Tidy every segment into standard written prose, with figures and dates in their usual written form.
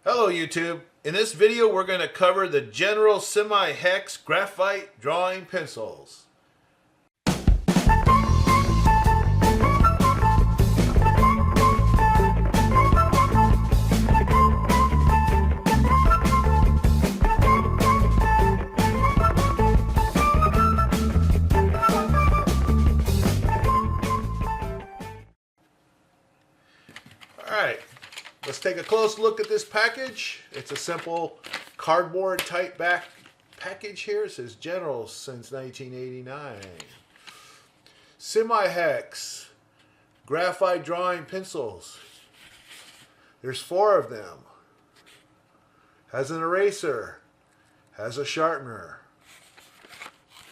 Hello YouTube. In this video we're going to cover the General Semi-Hex Graphite Drawing Pencils. Alright, let's take a close look at this package. It's a simple cardboard type back package here. It says General since 1989. Semi-Hex Graphite Drawing Pencils. There's 4 of them. Has an eraser. Has a sharpener.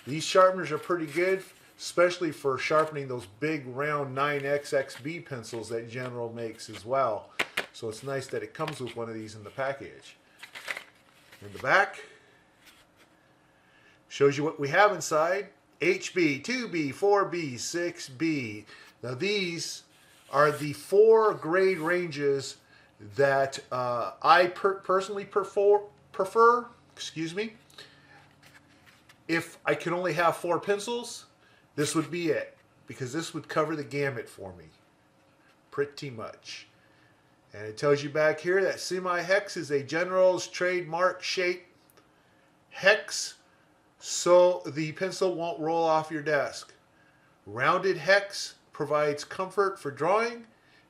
These sharpeners are pretty good, especially for sharpening those big round 9XXB pencils that General makes as well. So it's nice that it comes with one of these in the package. In the back, shows you what we have inside. HB, 2B, 4B, 6B. Now these are the 4 grade ranges that I personally prefer. Excuse me. If I could only have 4 pencils, this would be it, because this would cover the gamut for me pretty much. And it tells you back here that Semi-Hex is a General's trademark shape hex, so the pencil won't roll off your desk. Rounded hex provides comfort for drawing,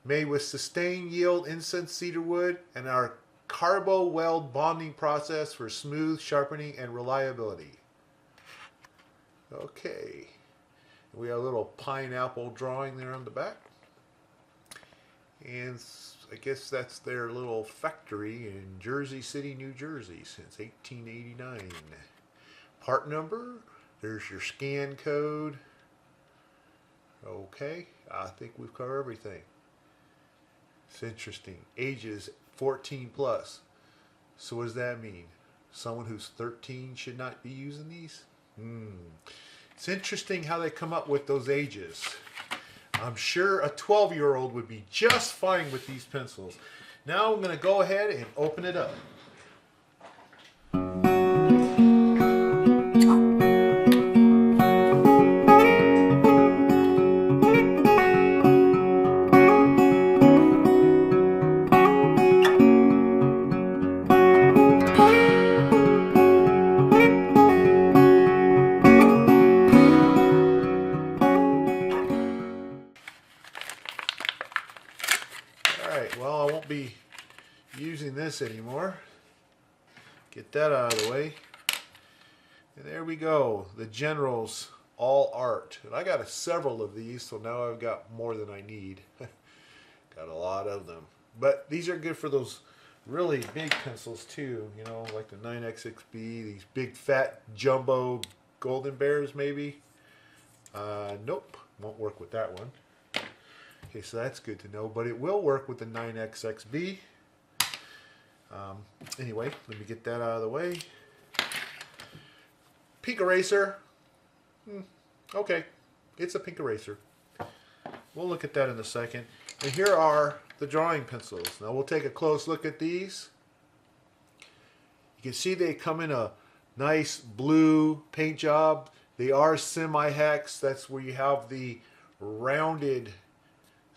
made with sustained yield incense cedar wood and our carbo weld bonding process for smooth sharpening and reliability. Okay, we have a little pineapple drawing there on the back, and I guess that's their little factory in Jersey City, New Jersey since 1889. Part number, there's your scan code. Okay, I think we've covered everything. It's interesting. Ages 14 plus. So what does that mean? Someone who's 13 should not be using these? It's interesting how they come up with those ages. I'm sure a 12-year-old would be just fine with these pencils. Now I'm going to go ahead and open it up. Alright, well, I won't be using this anymore. Get that out of the way. And there we go, the General's All Art. And I got several of these, so now I've got more than I need. Got a lot of them. But these are good for those really big pencils too, you know, like the 9XXB, these big fat jumbo golden bears maybe. Nope, won't work with that one. Okay, so that's good to know, but it will work with the 9XXB. Anyway, let me get that out of the way. Pink eraser. Okay, it's a pink eraser. We'll look at that in a second. And here are the drawing pencils. Now we'll take a close look at these. You can see they come in a nice blue paint job. They are Semi-Hex. That's where you have the rounded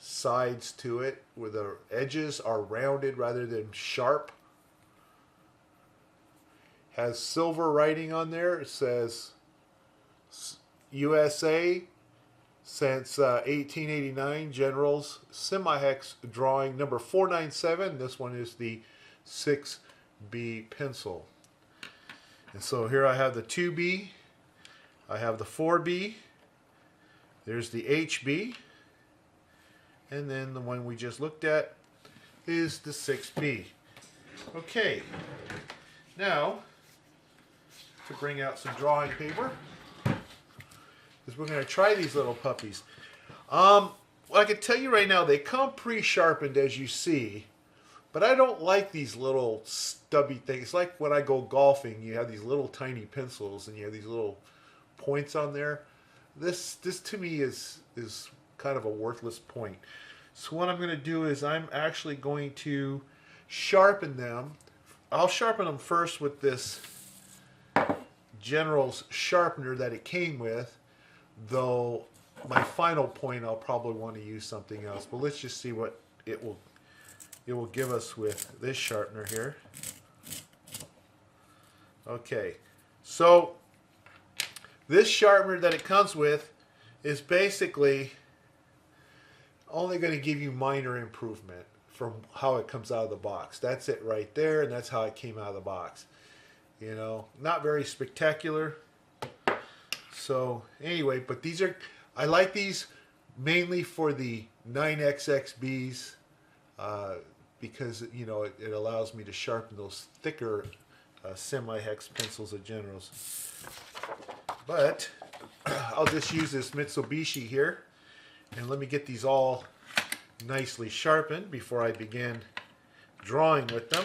sides to it, where the edges are rounded rather than sharp. Has silver writing on there. It says USA since 1889. General's Semi-Hex drawing number 497. This one is the 6B pencil. And so here I have the 2B. I have the 4B. There's the HB. And then the one we just looked at is the 6B. Okay, now to bring out some drawing paper, because we're going to try these little puppies. Well, I can tell you right now, they come pre-sharpened as you see, but I don't like these little stubby things. Like when I go golfing, you have these little tiny pencils and you have these little points on there. This to me is kind of a worthless point. So what I'm going to do is I'm actually going to sharpen them. I'll sharpen them first with this General's sharpener that it came with, though my final point I'll probably want to use something else. But let's just see what it will give us with this sharpener here. Okay, so this sharpener that it comes with is basically only going to give you minor improvement from how it comes out of the box. That's it right there, and that's how it came out of the box. You know, not very spectacular. So anyway, but these are, I like these mainly for the 9XXBs because, you know, it allows me to sharpen those thicker semi-hex pencils of Generals. But I'll just use this Mitsubishi here, and let me get these all nicely sharpened before I begin drawing with them.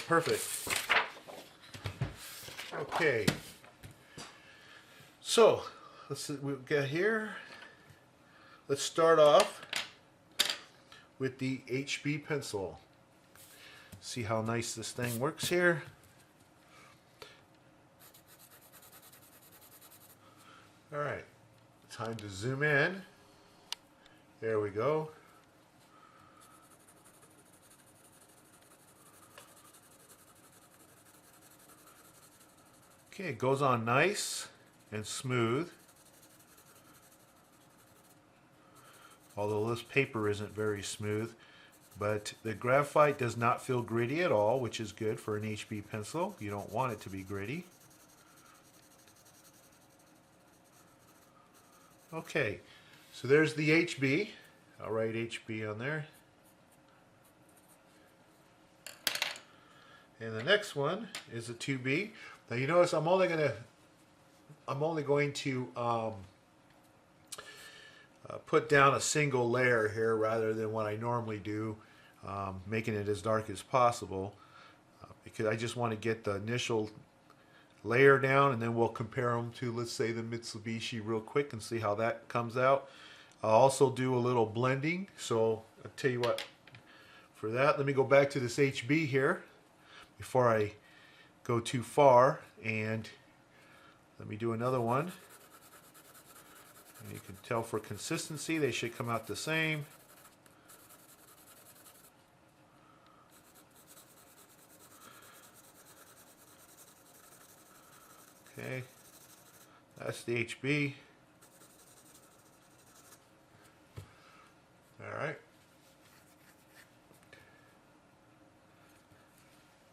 Perfect. Okay. So let's see what we've got here. Let's start off with the HB pencil. See how nice this thing works here. All right. Time to zoom in. There we go. Okay, it goes on nice and smooth. Although this paper isn't very smooth, but the graphite does not feel gritty at all, which is good for an HB pencil. You don't want it to be gritty. Okay, so there's the HB. I'll write HB on there. And the next one is a 2B. Now you notice I'm only going to put down a single layer here rather than what I normally do, making it as dark as possible, because I just want to get the initial layer down, and then we'll compare them to, let's say, the Mitsubishi real quick and see how that comes out. I'll also do a little blending, so I'll tell you what, for that, let me go back to this HB here before I go too far, and let me do another one. And you can tell for consistency they should come out the same. Okay, that's the HB. All right.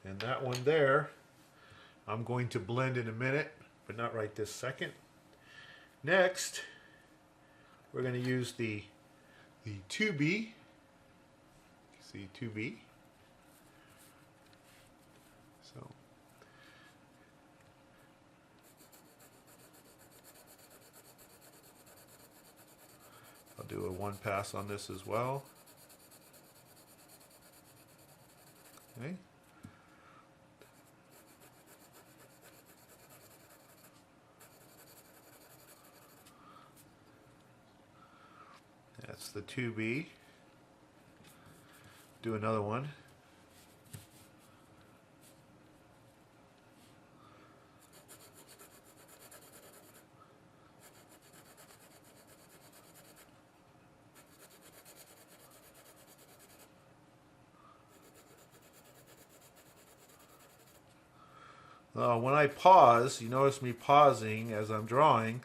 And that one there, I'm going to blend in a minute, but not right this second. Next, we're going to use the 2B. See, 2B. So I'll do a one pass on this as well. Okay. That's the 2B. Do another one. When I pause, you notice me pausing as I'm drawing,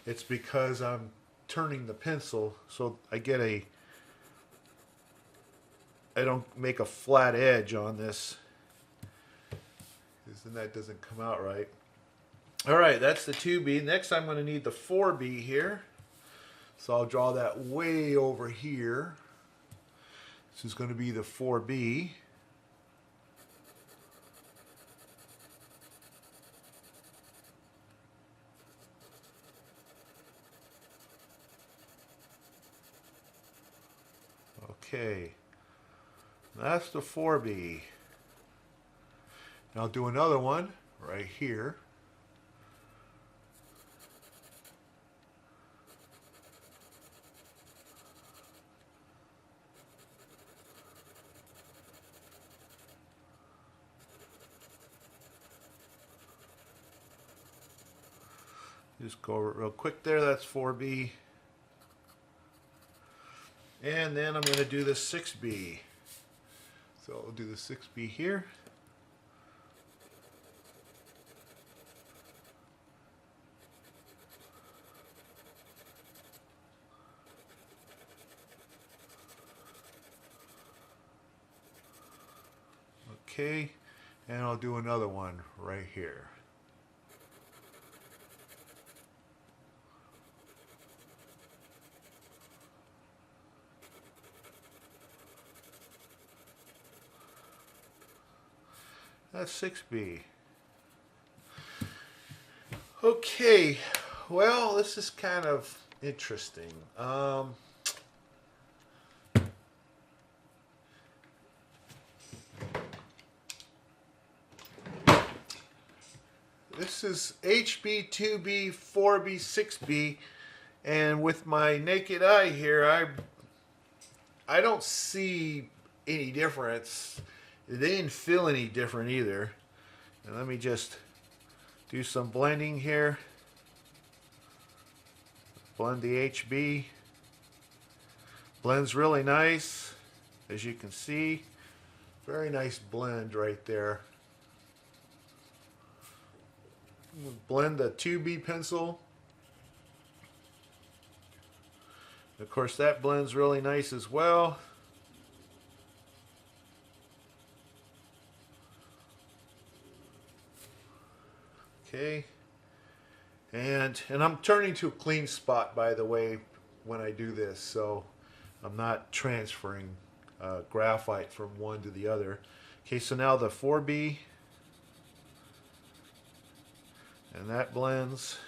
it's because I'm turning the pencil so I don't make a flat edge on this, because then that doesn't come out right. All right, that's the 2B. Next I'm going to need the 4B here. So I'll draw that way over here. This is going to be the 4B. Okay, that's the 4B. Now I'll do another one right here. Just go over it real quick there. That's 4B. And then I'm going to do the 6B. So I'll do the 6B here. Okay, and I'll do another one right here. That's 6B. Okay, well, this is kind of interesting. This is HB, 2B, 4B, 6B, and with my naked eye here, I don't see any difference. They didn't feel any different either. And let me just do some blending here. Blend the HB. Blends really nice, as you can see. Very nice blend right there. Blend the 2B pencil. Of course, that blends really nice as well. Okay, and I'm turning to a clean spot, by the way, when I do this, so I'm not transferring graphite from one to the other. Okay, so now the 4B, and that blends.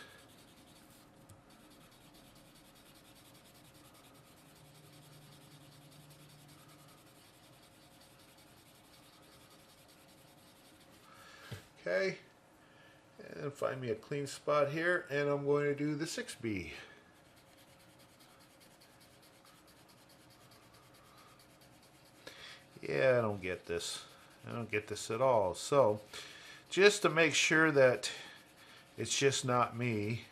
Okay. And find me a clean spot here, and I'm going to do the 6B. Yeah, I don't get this. I don't get this at all. So, just to make sure that it's just not me,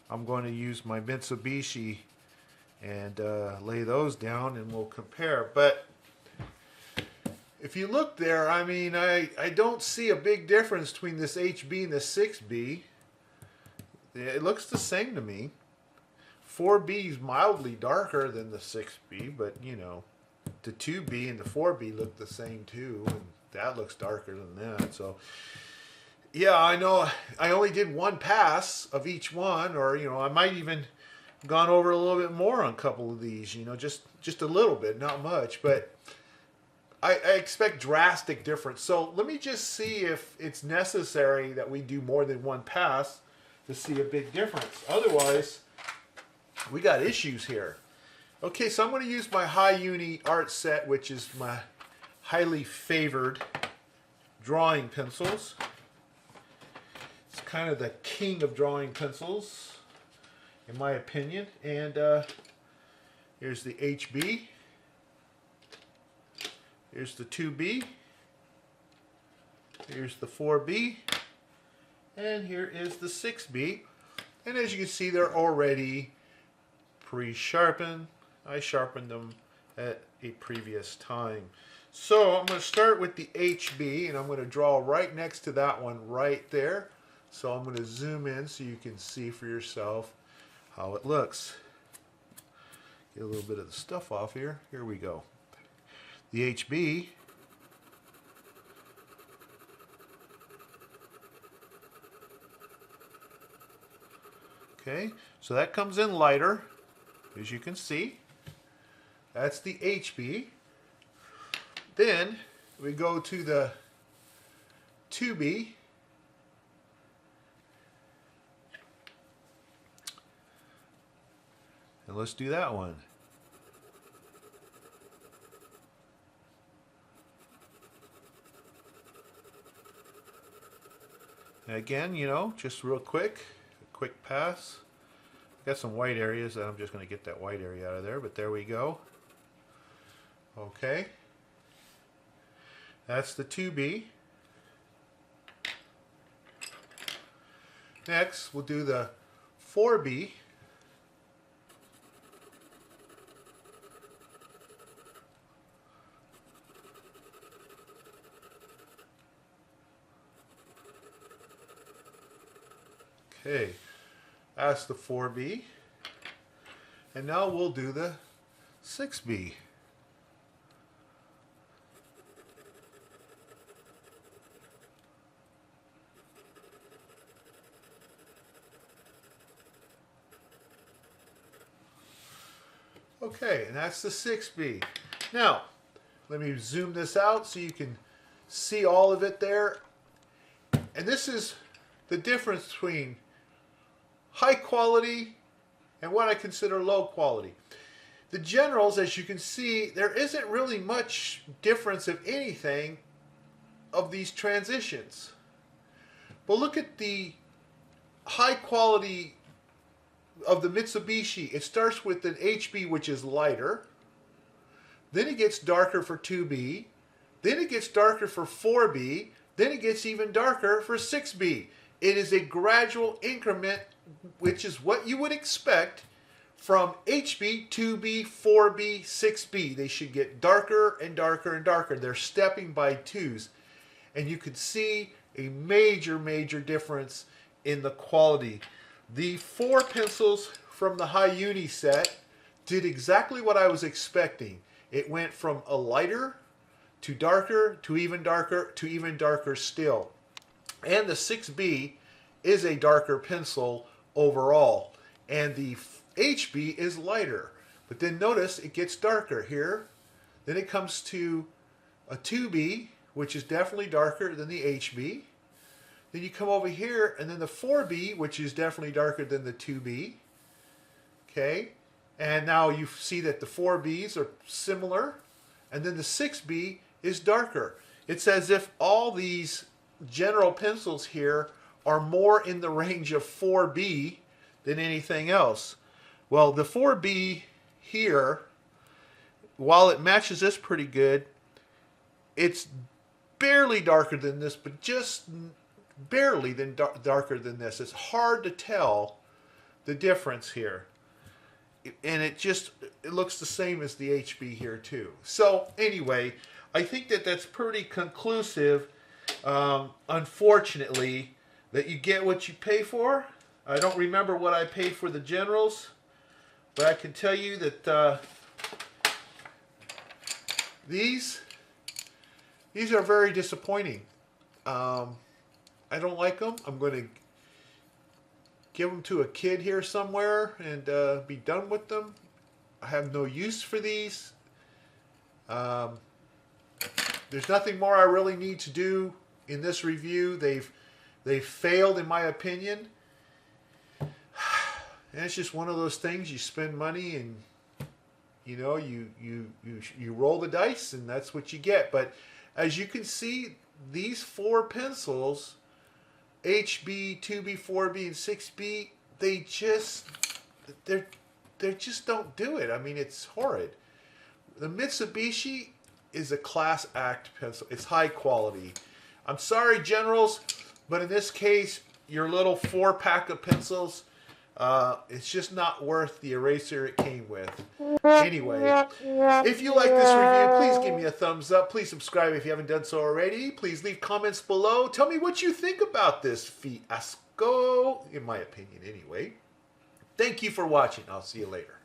I'm going to use my Mitsubishi and lay those down, and we'll compare. But if you look there, I mean, I don't see a big difference between this HB and the 6B. It looks the same to me. 4B is mildly darker than the 6B, but you know, the 2B and the 4B look the same too, and that looks darker than that. So, yeah, I know I only did one pass of each one, or you know, I might even gone over a little bit more on a couple of these. You know, just a little bit, not much, but I expect drastic difference. So let me just see if it's necessary that we do more than one pass to see a big difference. Otherwise, we got issues here. Okay, so I'm going to use my High Uni Art Set, which is my highly favored drawing pencils. It's kind of the king of drawing pencils, in my opinion. And here's the HB. Here's the 2B, here's the 4B, and here is the 6B. And as you can see, they're already pre-sharpened. I sharpened them at a previous time. So I'm going to start with the HB, and I'm going to draw right next to that one right there. So I'm going to zoom in so you can see for yourself how it looks. Get a little bit of the stuff off here. Here we go. The HB, Okay, so that comes in lighter, as you can see. That's the HB. Then we go to the 2B. And let's do that one. And again, you know, just real quick, a quick pass. Got some white areas. I'm just going to get that white area out of there, but there we go. Okay. That's the 2B. Next, we'll do the 4B. Okay, that's the 4B. And now we'll do the 6B. Okay, and that's the 6B. Now, let me zoom this out so you can see all of it there. And this is the difference between high quality and what I consider low quality. The generals, as you can see, there isn't really much difference of anything of these transitions. But look at the high quality of the Mitsubishi. It starts with an HB, which is lighter. Then it gets darker for 2B. Then it gets darker for 4B. Then it gets even darker for 6B. It is a gradual increment, which is what you would expect from HB, 2B, 4B, 6B. They should get darker and darker and darker. They're stepping by twos. And you can see a major, major difference in the quality. The 4 pencils from the High Uni set did exactly what I was expecting. It went from a lighter to darker to even darker still. And the 6B is a darker pencil overall. And the HB is lighter. But then notice it gets darker here. Then it comes to a 2B, which is definitely darker than the HB. Then you come over here, and then the 4B, which is definitely darker than the 2B. Okay, and now you see that the 4Bs are similar, and then the 6B is darker. It's as if all these general pencils here are more in the range of 4B than anything else. Well, the 4B here, while it matches this pretty good, it's barely darker than this, but just barely darker than this. It's hard to tell the difference here. And it looks the same as the HB here too. So anyway, I think that that's pretty conclusive, unfortunately, that you get what you pay for. I don't remember what I paid for the generals, but I can tell you that these are very disappointing. I don't like them. I'm going to give them to a kid here somewhere and be done with them. I have no use for these. There's nothing more I really need to do in this review. They've failed in my opinion. And it's just one of those things. You spend money and you know you roll the dice and that's what you get. But as you can see, these 4 pencils, HB, 2B, 4B, and 6B, they just don't do it. I mean, it's horrid. The Mitsubishi is a class act pencil. It's high quality. I'm sorry, generals, but in this case, your little 4-pack of pencils, it's just not worth the eraser it came with. Anyway, if you like this review, please give me a thumbs up. Please subscribe if you haven't done so already. Please leave comments below. Tell me what you think about this fiasco, in my opinion anyway. Thank you for watching. I'll see you later.